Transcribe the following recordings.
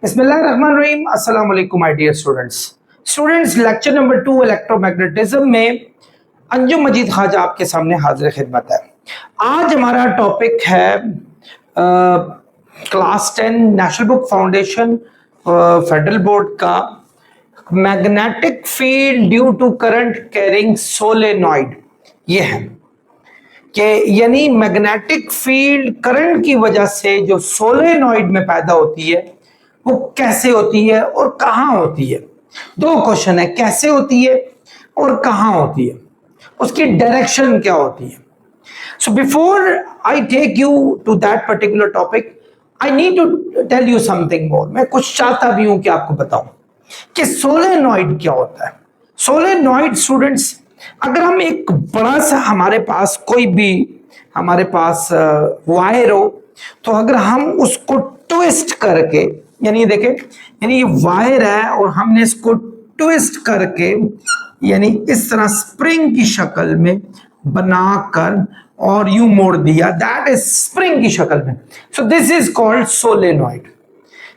बिस्मिल्लाहिर्रहमानिर्रहीम। अस्सलाम वालेकुम my dear students lecture number 2 electromagnetism में अंजुम मजीद ख्वाजा आपके सामने हाजिर खिदमत है। आज हमारा टॉपिक है class 10 national book foundation federal board का magnetic field due to current carrying solenoid. ये है कि यानी मैग्नेटिक फील्ड करंट की वजह से जो सोलेनॉइड में पैदा होती है वो कैसे होती है और कहां होती है। दो क्वेश्चन है, कैसे होती है और कहां होती है, उसकी डायरेक्शन क्या होती है। So before I take you to that particular topic I need to tell you something more. मैं कुछ चाहता भी हूं कि आपको बताऊं कि सोलेनॉइड क्या होता है। सोलेनॉइड स्टूडेंट्स, अगर हम एक बड़ा सा हमारे पास कोई भी हमारे पास वायर हो, तो अगर हम उसको ट्विस्ट करके, यानी देखें, यानी ये वायर है और हमने इसको ट्विस्ट करके यानी इस तरह स्प्रिंग की शक्ल में बनाकर और यूं मोड़ दिया, दैट इज स्प्रिंग की शक्ल में। So this is called solenoid.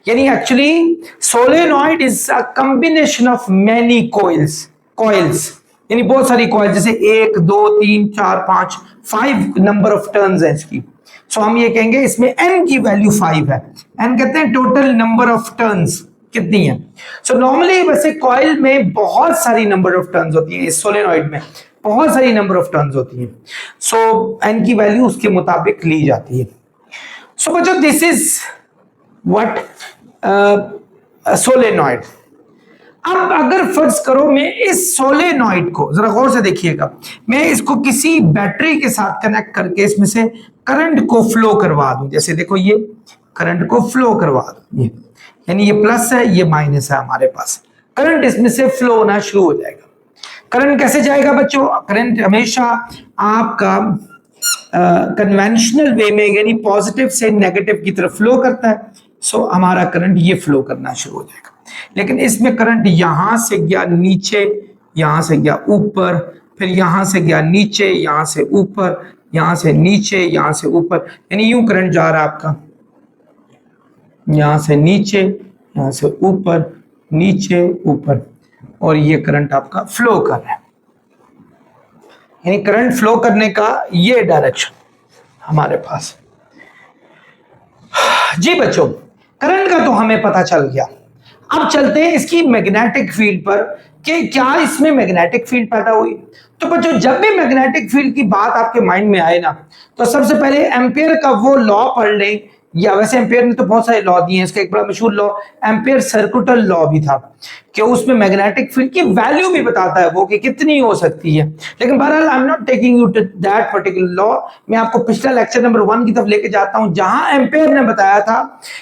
यानी actually solenoid is a combination of many coils, यानी बहुत सारी कॉइल, जैसे 1 2 3 4 5 5 नंबर ऑफ टर्न्स है इसकी। सो हम ये कहेंगे इसमें n की वैल्यू 5 है। n कहते हैं टोटल नंबर ऑफ टर्न्स कितनी है। सो नॉर्मली वैसे कॉइल में बहुत सारी नंबर ऑफ टर्न्स होती है, इस सोलेनॉइड में बहुत सारी नंबर ऑफ टर्न्स होती है। सो n की वैल्यू उसके मुताबिक ली जाती है। सो बच्चों, दिस इज व्हाट सोलेनॉइड। अब अगर फर्ज करो मैं इस सोलेनॉइड को जरा गौर से देखिएगा, मैं इसको किसी बैटरी के साथ कनेक्ट करके इसमें से करंट को फ्लो करवा दूं, जैसे देखो ये करंट को फ्लो करवा दूं, यानी ये प्लस है ये माइनस है, हमारे पास करंट इसमें से फ्लो होना शुरू हो जाएगा। करंट कैसे जाएगा बच्चों? करंट हमेशा आपका कन्वेंशनल वे में यानी पॉजिटिव से नेगेटिव की तरफ फ्लो करता है। सो हमारा करंट ये फ्लो करना शुरू हो जाएगा। लेकिन इसमें करंट यहां से गया नीचे, यहां से गया ऊपर, फिर यहां से गया नीचे, यहां से ऊपर, यहां से नीचे, यहां से ऊपर, यानी यूं करंट जा रहा है आपका, यहां से नीचे, यहां से ऊपर, नीचे ऊपर, और ये करंट आपका फ्लो कर रहा है। यानी करंट फ्लो करने का ये डायरेक्शन हमारे पास। जी बच्चों, करंट का तो हमें पता चल गया। अब चलते हैं इसकी मैग्नेटिक फील्ड पर कि क्या इसमें मैग्नेटिक फील्ड पैदा हुई। तो बच्चों, जब भी मैग्नेटिक फील्ड की बात आपके माइंड में आए ना, तो सबसे पहले एम्पियर का वो लॉ पढ़ लें, या वैसे एम्पियर ने तो बहुत सारे लॉ दिए हैं, इसका एक बड़ा मशहूर लॉ एम्पियर सर्कुटल लॉ भी था कि उसमें मैग्नेटिक फील्ड की वैल्यू भी बताता है वो कि कितनी हो सकती है। लेकिन बहरहाल I am not taking you to that particular law. मैं आपको पिछला लेक्चर नंबर 1 की तरफ लेके जाता हूं, जहां एम्पियर ने बताया था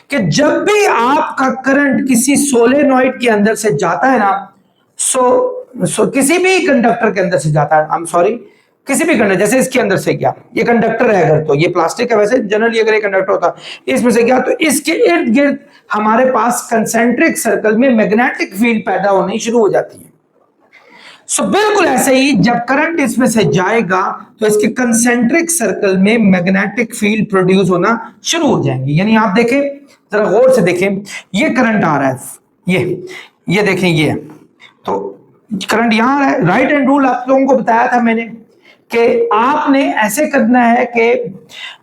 कि जब भी आपका करंट किसी सोलेनॉइड के अंदर से जाता है ना, सो किसी भी कंडक्टर के अंदर से जाता है, आई एम सॉरी, किसी भी कंडक्टर, जैसे इसके अंदर से गया, ये कंडक्टर है, अगर तो ये प्लास्टिक है, वैसे जनरली अगर ये कंडक्टर होता इसमें से गया, तो इसके इर्द गिर्द हमारे पास कंसेंट्रिक सर्कल में मैग्नेटिक फील्ड पैदा होनी शुरू हो जाती है। सो बिल्कुल ऐसे ही जब करंट इसमें से जाएगा तो इसके कंसेंट्रिक सर्कल में मैग्नेटिक फील्ड प्रोड्यूस होना शुरू हो जाएंगी। यानी आप देखें, जरा गौर से देखें, ये करंट आ रहा है, ये देखें, ये तो करंट यहां आ रहा है। राइट हैंड रूल आप लोगों को बताया था मैंने कि आपने ऐसे करना है कि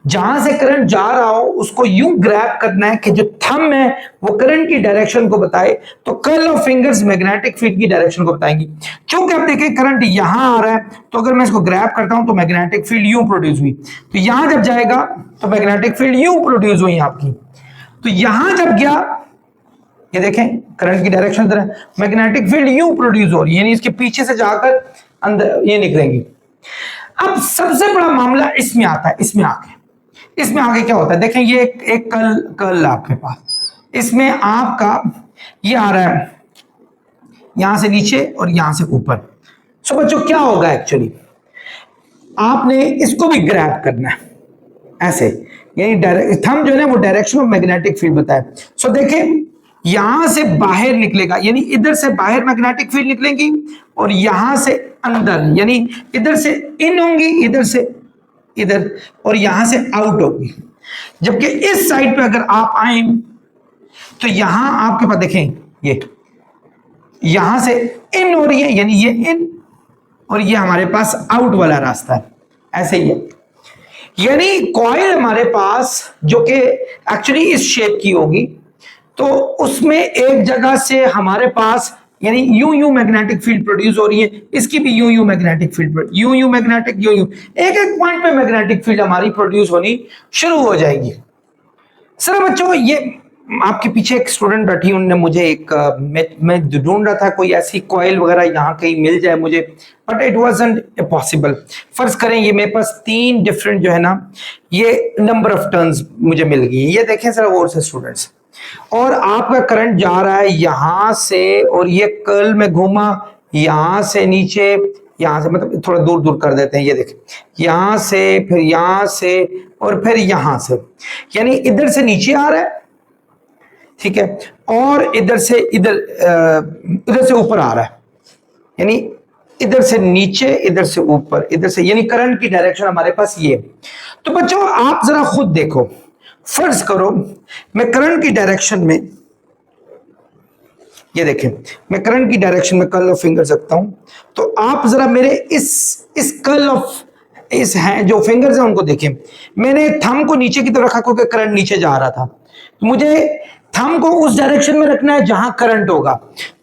जहां से करंट जा रहा हो उसको यूं ग्रैब करना है कि जो थंब है वो करंट की डायरेक्शन को बताए, तो curl of fingers magnetic field की डायरेक्शन को बताएंगी। क्योंकि आप देखें करंट यहां आ रहा है, तो अगर मैं इसको ग्रैब करता हूं तो मैग्नेटिक फील्ड यूं प्रोड्यूस हुई, तो यहां जब जाएगा तो मैग्नेटिक फील्ड यूं प्रोड्यूस हुई आपकी, तो यहां जब गया, ये देखें करंट की डायरेक्शन इधर है, मैग्नेटिक फील्ड यूं प्रोड्यूस हो रही है, यानी इसके पीछे से जाकर अंदर ये निकलेंगी। अब सबसे बड़ा मामला इसमें आता है, इसमें आगे क्या होता है, देखें ये एक कर्ल आपके पास, इसमें आपका ये आ रहा है यहां से नीचे और यहां से ऊपर। सो बच्चों क्या होगा, एक्चुअली आपने इसको भी ग्रैब करना है ऐसे, यानी थंब जो है ना वो डायरेक्शन ऑफ मैग्नेटिक फील्ड बताए। सो देखें यहां से बाहर निकलेगा, यानी इधर से बाहर मैग्नेटिक फील्ड निकलेंगी, और यहां से अंदर, यानी इधर से इन होंगी, इधर से इधर, और यहां से आउट होगी। जबकि इस साइड पे अगर आप आए तो यहां आपके पास देखें, ये यहां से इन हो रही है, यानी ये इन, और ये हमारे पास आउट वाला रास्ता है, ऐसे ही है। यानी कॉइल हमारे पास जो कि एक्चुअली इस शेप की होगी, तो उसमें एक जगह से हमारे पास यानी you you magnetic field produce हो रही है, इसकी भी you you magnetic field, you you magnetic, you you, एक एक पॉइंट पे मैग्नेटिक फील्ड हमारी प्रोड्यूस होनी शुरू हो जाएगी। सर बच्चों, ये आपके पीछे एक स्टूडेंट बैठी, उन्होंने मुझे एक मैं ढूंढ रहा था कोई ऐसी कॉइल वगैरह यहाँ कहीं मिल जाए मुझे, बट इट वाजंट पॉसिबल। फर्ज करें ये मेरे पास 3 डिफरेंट जो है ना, ये नंबर ऑफ टर्न्स मुझे मिल गई। ये देखें सर और से स्टूडेंट्स, और आपका करंट जा रहा है यहां से, और ये कर्ल में घूमा यहां से नीचे, यहां से मतलब थोड़ा दूर दूर कर देते हैं, ये देखें यहां से, फिर यहां से, और फिर यहां से, यानी इधर से नीचे आ रहा है, ठीक है, और इधर से इधर से ऊपर आ रहा है, यानी इधर से नीचे, इधर से ऊपर, इधर से, यानी करंट की डायरेक्शन हमारे पास ये। तो बच्चों आप जरा खुद देखो, फर्ज करो मैं करंट की डायरेक्शन में, ये देखें मैं करंट की डायरेक्शन में कर्ल ऑफ फिंगर रखता हूं, तो आप जरा मेरे इस कर्ल ऑफ इस हैं जो फिंगर्स हैं उनको देखें। मैंने थंब को नीचे की तरफ रखा क्योंकि करंट नीचे जा रहा था, तो मुझे थंब को उस डायरेक्शन में रखना है जहां करंट होगा।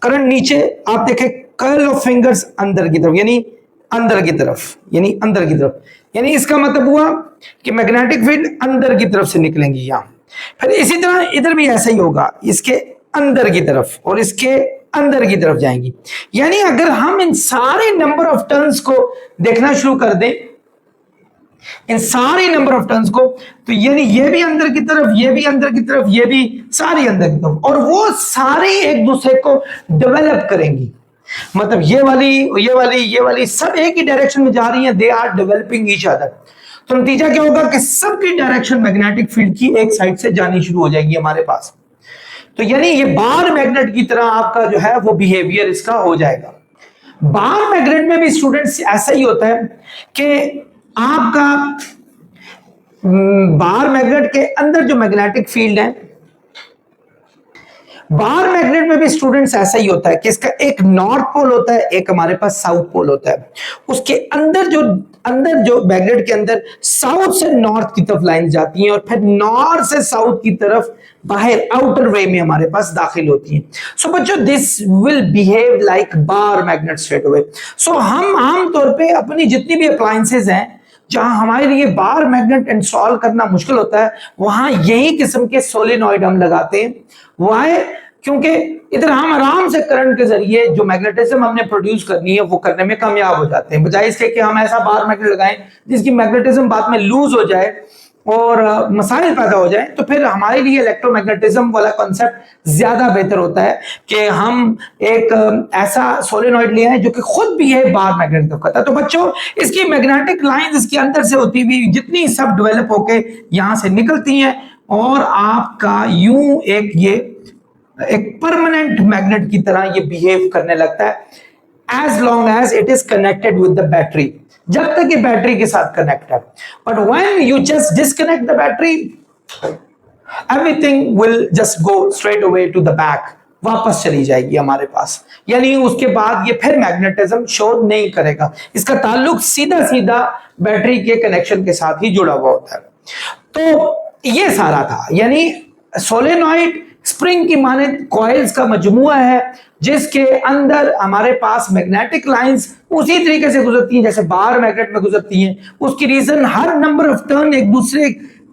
करंट नीचे, आप देखें कर्ल ऑफ फिंगर्स अंदर की तरफ, यानी अंदर की तरफ, यानी अंदर की तरफ, यानी इसका मतलब हुआ कि मैग्नेटिक फील्ड अंदर की तरफ से निकलेंगी यहां। फिर इसी तरह इधर भी ऐसा ही होगा, इसके अंदर की तरफ और इसके अंदर की तरफ जाएंगी। यानी अगर हम इन सारे नंबर ऑफ टर्न्स को देखना शुरू कर दें, इन सारे नंबर ऑफ टर्न्स को, तो यानी ये भी अंदर की तरफ, ये भी अंदर की तरफ, ये भी सारी अंदर की तरफ, और वो सारे एक दूसरे को डेवलप करेंगी। मतलब ये वाली, ये वाली, ये वाली सब एक ही डायरेक्शन में जा रही हैं, they are developing each other. तो नतीजा क्या होगा कि सबकी डायरेक्शन मैग्नेटिक फील्ड की एक साइड से जानी शुरू हो जाएगी हमारे पास। तो यानी ये बार मैग्नेट की तरह आपका जो है वो बिहेवियर इसका हो जाएगा। बार मैग्नेट में भी स्टूडेंट्स ऐसा ही होता है कि आपका बार मैग्नेट के अंदर जो मैग्नेटिक फील्ड है, बार मैग्नेट में भी स्टूडेंट्स ऐसा ही होता है कि इसका एक नॉर्थ पोल होता है, एक हमारे पास साउथ पोल होता है। उसके अंदर जो मैग्नेट के अंदर साउथ से नॉर्थ की तरफ लाइन जाती हैं, और फिर नॉर्थ से साउथ की तरफ बाहर आउटर वे में हमारे पास दाखिल होती हैं। सो बच्चों this will behave like bar magnet straight away. So हम आमतौर पे अपनी जितनी भी अप्लायंसेज हैं जहां हमारे लिए बार मैग्नेट इंस्टॉल करना मुश्किल होता है, वहां यही किस्म के सोलेनॉइड हम लगाते हैं। वाई? क्योंकि इधर हम आराम से करंट के जरिए जो मैग्नेटिज्म हमने प्रोड्यूस करनी है वो करने में कामयाब हो जाते हैं, बजाय इसके कि हम ऐसा बार मैग्नेट लगाएं जिसकी मैग्नेटिज्म बाद में लूज हो जाए और मसाइल पैदा हो जाए। तो फिर हमारे लिए इलेक्ट्रोमैग्नेटिज्म वाला कॉन्सेप्ट ज्यादा बेहतर होता है कि हम एक ऐसा सोलेनॉइड ले आए जो कि खुद भी है बार मैग्नेट करता है। तो बच्चों इसकी मैग्नेटिक लाइन इसके अंदर से होती हुई जितनी सब डेवलप होके यहां से निकलती हैं, और आपका यूं एक परमानेंट मैग्नेट की तरह ये बिहेव करने लगता है as long as it is connected with the battery, जब तक ये बैटरी के साथ कनेक्ट है। But when you just disconnect the battery, everything will just go straight away to the back, वापस चली जाएगी हमारे पास। यानी उसके बाद ये फिर मैग्नेटिज्म शो नहीं करेगा, इसका ताल्लुक सीधा सीधा बैटरी के कनेक्शन के साथ ही जुड़ा हुआ होता है। तो ये सारा था, यानी सोलेनॉइड स्प्रिंग की माने कॉइल्स का मजमुआ है जिसके अंदर हमारे पास मैग्नेटिक लाइंस उसी तरीके से गुजरती हैं जैसे बार मैग्नेट में गुजरती हैं। उसकी रीजन हर नंबर ऑफ टर्न एक दूसरे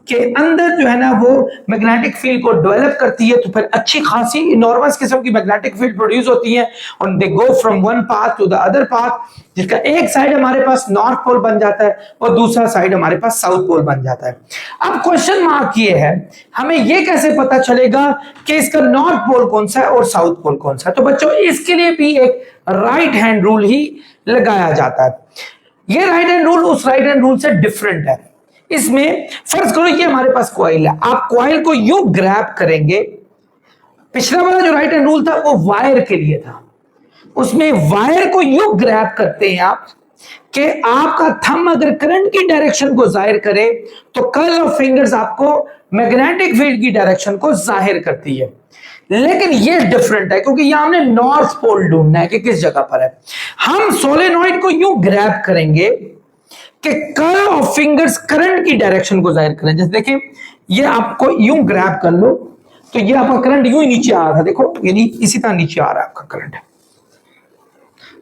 के अंदर जो है ना वो मैग्नेटिक फील्ड को डेवलप करती है, तो फिर अच्छी खासी इनॉर्मस किस्म की मैग्नेटिक फील्ड प्रोड्यूस होती है, और they go from one path to the other path, जिसका एक साइड हमारे पास नॉर्थ पोल बन जाता है और दूसरा साइड हमारे पास साउथ पोल बन जाता है। अब क्वेश्चन मार्क ये है, हमें ये कैसे पता चलेगा कि इसका नॉर्थ पोल कौन सा है और साउथ पोल कौन सा है? तो बच्चों इसके लिए भी एक राइट हैंड रूल ही लगाया जाता है। ये राइट हैंड रूल उस राइट हैंड रूल से डिफरेंट है। इसमें फर्ज करो ये हमारे पास कॉइल है, आप कॉइल को यूं ग्रैब करेंगे। पिछला वाला जो राइट हैंड रूल था वो वायर के लिए था, उसमें वायर को यूं ग्रैब करते हैं आप कि आपका थंब अगर करंट की डायरेक्शन को जाहिर करे तो कर्ल ऑफ फिंगर्स आपको मैग्नेटिक फील्ड की डायरेक्शन को जाहिर करती है। लेकिन ये डिफरेंट है क्योंकि यहां हमने नॉर्थ पोल ढूंढना है कि किस जगह पर है। हम सोलेनॉइड को यूं ग्रैब करेंगे कि कर्ल ऑफ फिंगर्स करंट की डायरेक्शन को जाहिर करें। जैसे देखिए ये आपको यूं ग्रैब कर लो तो ये आपका करंट यूं ही नीचे आ रहा था, देखो यानी इसी तरह नीचे आ रहा है आपका करंट।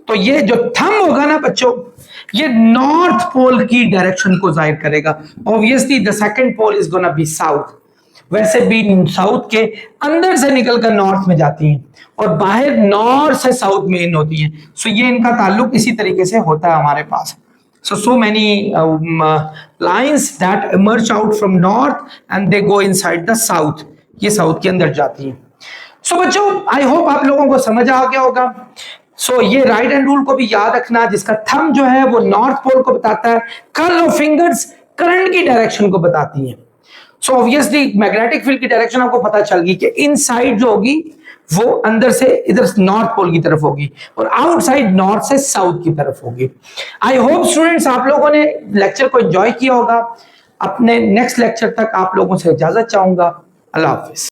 तो ये जो थंब होगा ना बच्चों, ये नॉर्थ पोल की डायरेक्शन को जाहिर करेगा। Obviously the second pole is gonna be south. वैसे भी साउथ के अंदर से निकलकर नॉर्थ में जाती हैं और बाहर नॉर्थ से साउथ में इन होती हैं। सो ये इनका ताल्लुक इसी तरीके से होता है हमारे पास। So many lines that emerge out from north and they go inside the south. ये साउथ के अंदर जाती हैं। सो बच्चों आई होप आप लोगों को समझ आ गया होगा। सो ये राइट हैंड रूल को भी याद रखना, जिसका थंब जो है वो नॉर्थ पोल को बताता है, कर्ल ऑफ फिंगर्स करंट की डायरेक्शन को बताती है। सो ऑब्वियसली मैग्नेटिक फील्ड की डायरेक्शन आपको पता चल गई कि इनसाइड जो होगी वो अंदर से इधर नॉर्थ पोल की तरफ होगी और आउटसाइड नॉर्थ से साउथ की तरफ होगी। आई होप स्टूडेंट्स आप लोगों ने लेक्चर को एंजॉय किया होगा। अपने नेक्स्ट लेक्चर तक आप लोगों से इजाजत चाहूंगा। अल्लाह हाफिज।